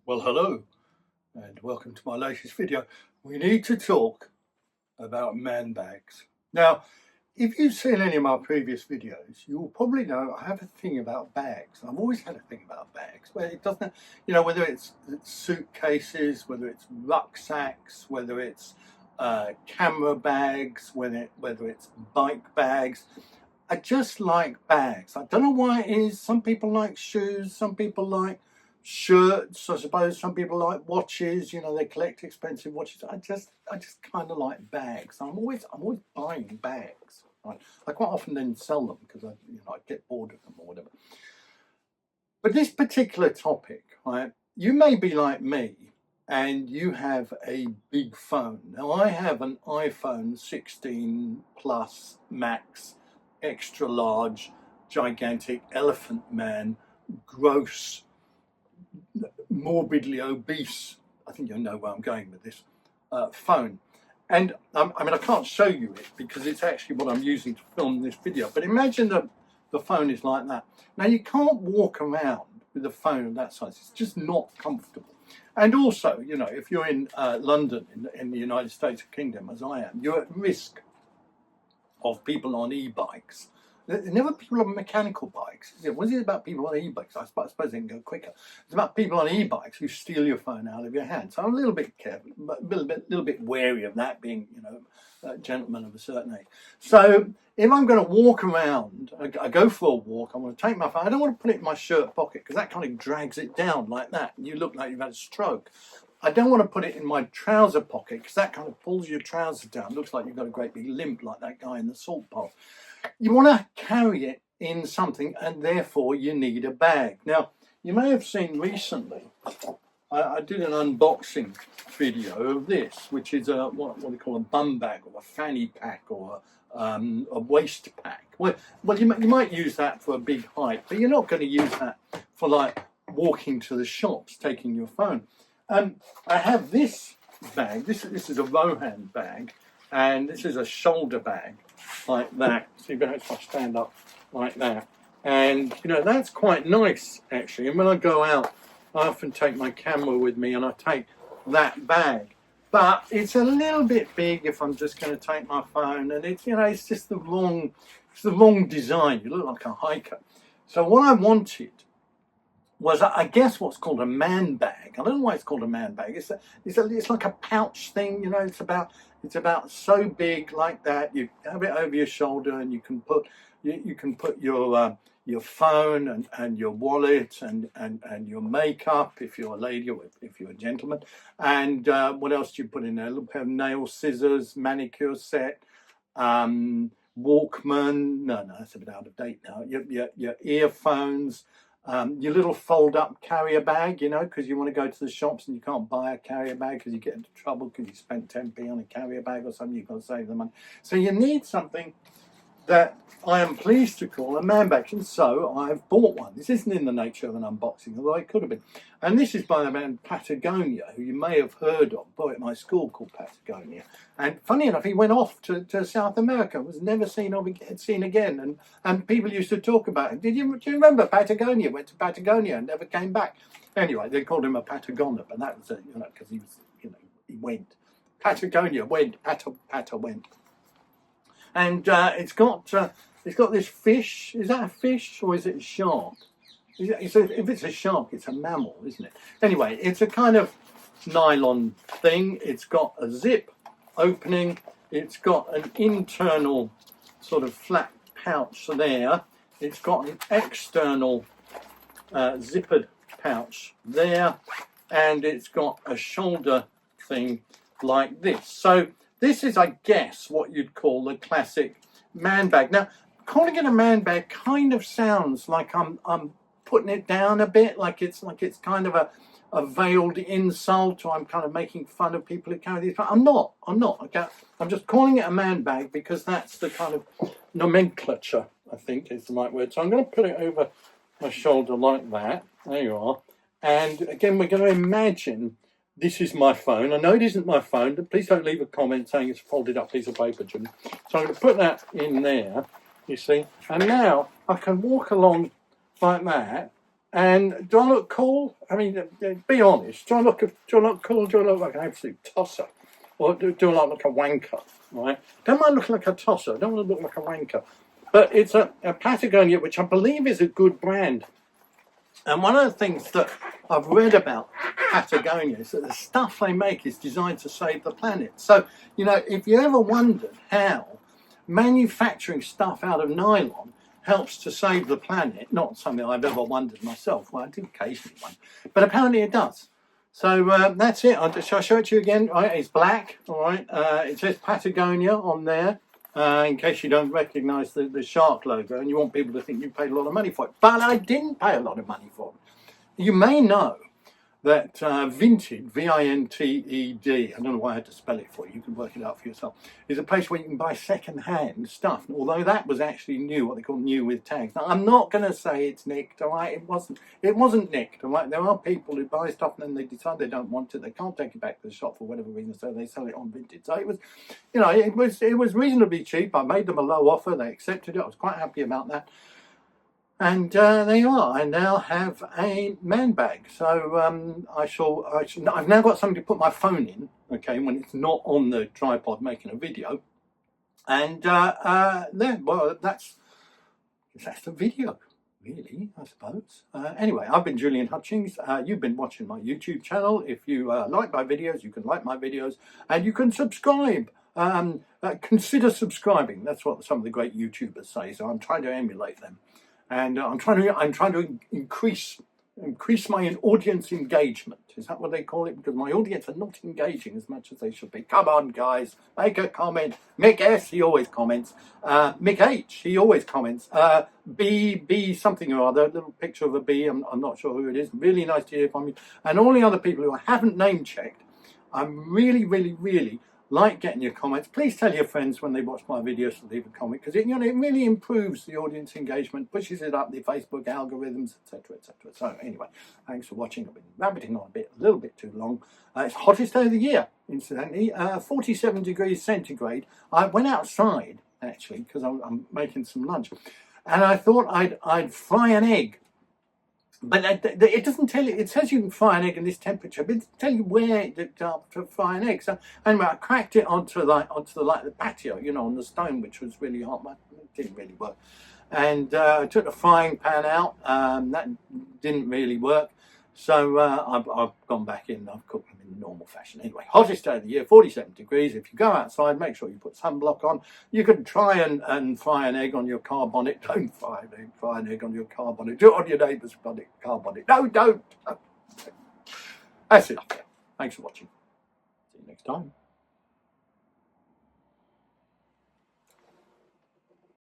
Well, hello and welcome to my latest video. We need to talk about man bags. Now, if you've seen any of my previous videos, you'll probably know I have a thing about bags. I've always had a thing about bags, where it doesn't, whether it's suitcases, whether it's rucksacks, whether it's camera bags, whether it's bike bags. I just like bags. I don't know why it is. Some people like shoes, some people like shirts, I suppose. Some people like watches, they collect expensive watches. I just kind of like bags. I'm always buying bags. Right? I quite often then sell them because I get bored of them or whatever. But this particular topic, right? You may be like me and you have a big phone. Now I have an iPhone 16 Plus Max, extra large, gigantic elephant man, gross, morbidly obese, I think you'll know where I'm going with this, phone. And I can't show you it because it's actually what I'm using to film this video, but imagine that the phone is like that. Now you can't walk around with a phone of that size. It's just not comfortable. And also, if you're in London, in the United States Kingdom, as I am, you're at risk of people on e-bikes. Never people on mechanical bikes. What is it about people on e-bikes? I suppose they can go quicker. It's about people on e-bikes who steal your phone out of your hand. So I'm a little bit careful, but a little bit wary of that, being, a gentleman of a certain age. So if I'm going to walk around, I go for a walk, I want to take my phone. I don't want to put it in my shirt pocket because that kind of drags it down like that. You look like you've had a stroke. I don't want to put it in my trouser pocket because that kind of pulls your trousers down. Looks like you've got a great big limp like that guy in the salt bowl. You want to carry it in something, and therefore you need a bag. Now, you may have seen recently, I did an unboxing video of this, which is what they call a bum bag or a fanny pack or a waist pack. Well, you might use that for a big hike, but you're not going to use that for like walking to the shops, taking your phone. I have this bag. This is a Rohan bag, and this is a shoulder bag like that. So if I stand up like that, and that's quite nice actually. And when I go out, I often take my camera with me, and I take that bag. But it's a little bit big if I'm just going to take my phone, and it's just the wrong design. You look like a hiker. So what I wanted was, I guess, what's called a man bag. I don't know why it's called a man bag. It's like a pouch thing, It's about so big like that. You have it over your shoulder, and you can put your phone and your wallet and your makeup if you're a lady or if you're a gentleman. And what else do you put in there? A little pair of nail scissors, manicure set, Walkman. No, that's a bit out of date now. Your earphones. Your little fold-up carrier bag, because you want to go to the shops and you can't buy a carrier bag because you get into trouble because you spent 10p on a carrier bag or something. You've got to save the money. So you need something that I am pleased to call a man bag, and so I've bought one. This isn't in the nature of an unboxing, although it could have been. And this is by the band Patagonia, who you may have heard of, boy at my school called Patagonia. And funny enough, he went off to South America, was never seen again. And people used to talk about it. Do you remember Patagonia? Went to Patagonia and never came back. Anyway, they called him a Patagoner, but that was because he was, he went. Patagonia went. Pata went. And it's got this fish. Is that a fish or is it a shark? If it's a shark, it's a mammal, isn't it? Anyway, it's a kind of nylon thing. It's got a zip opening. It's got an internal sort of flat pouch there. It's got an external zippered pouch there. And it's got a shoulder thing like this. So this is, I guess, what you'd call the classic man bag. Now, calling it a man bag kind of sounds like I'm putting it down a bit, like it's kind of a veiled insult, or I'm kind of making fun of people who carry these. But I'm not. Okay? I'm just calling it a man bag because that's the kind of nomenclature, I think, is the right word. So I'm going to put it over my shoulder like that. There you are. And again, we're going to imagine this is my phone. I know it isn't my phone, but please don't leave a comment saying it's a folded up piece of paper, Jim. So I'm going to put that in there, you see. And now I can walk along like that And do I look cool? I mean, be honest. Do I look cool? Do I look like an absolute tosser? Or do I look like a wanker? Right? Don't mind looking like a tosser. I don't want to look like a wanker. But it's a Patagonia, which I believe is a good brand. And one of the things that I've read about Patagonia is that the stuff they make is designed to save the planet. So, you know, if you ever wondered how manufacturing stuff out of nylon helps to save the planet, not something I've ever wondered myself. Well, I do occasionally wonder, but apparently it does. So that's it. Shall I show it to you again? Right, it's black. All right. It says Patagonia on there. In case you don't recognise the shark logo and you want people to think you paid a lot of money for it. But I didn't pay a lot of money for it. You may know that Vinted, Vinted, I don't know why I had to spell it for you, you can work it out for yourself, is a place where you can buy second-hand stuff, although that was actually new, what they call new with tags. Now, I'm not going to say it's nicked, all right? It wasn't nicked, all right? There are people who buy stuff and then they decide they don't want it, they can't take it back to the shop for whatever reason, so they sell it on Vinted. So it was, you know, it was reasonably cheap. I made them a low offer, they accepted it, I was quite happy about that. And there you are. I now have a man bag. So I've now got something to put my phone in, okay, when it's not on the tripod making a video. And then, well, that's the video, really, I suppose. Anyway, I've been Julian Hutchings. You've been watching my YouTube channel. If you like my videos, you can like my videos and you can subscribe. Consider subscribing. That's what some of the great YouTubers say. So I'm trying to emulate them. And I'm trying to increase my audience engagement. Is that what they call it? Because my audience are not engaging as much as they should be. Come on, guys, make a comment. Mick S, he always comments. Mick H, he always comments. B something or other, a little picture of a bee. I'm not sure who it is. Really nice to hear from you. And all the other people who I haven't name checked. I'm really, really, really like getting your comments. Please tell your friends when they watch my videos to leave a comment, because it really improves the audience engagement, pushes it up the Facebook algorithms, etc., etc. So anyway, thanks for watching. I've been rabbiting on a little bit too long. It's the hottest day of the year, incidentally. 47 degrees centigrade. I went outside actually because I'm making some lunch, and I thought I'd fry an egg. But it doesn't tell you. It says you can fry an egg in this temperature, but it doesn't tell you where to fry an egg. So anyway, I cracked it onto the patio, you know, on the stone, which was really hot. But it didn't really work. And I took the frying pan out. That didn't really work. So I've gone back in. I've cooked them in the normal fashion. Anyway, hottest day of the year, 47 degrees. If you go outside, make sure you put sunblock on. You can try and fry an egg on your car bonnet. Don't fry an egg on your car bonnet. Do it on your neighbour's car bonnet. No, don't. That's enough. Thanks for watching. See you next time.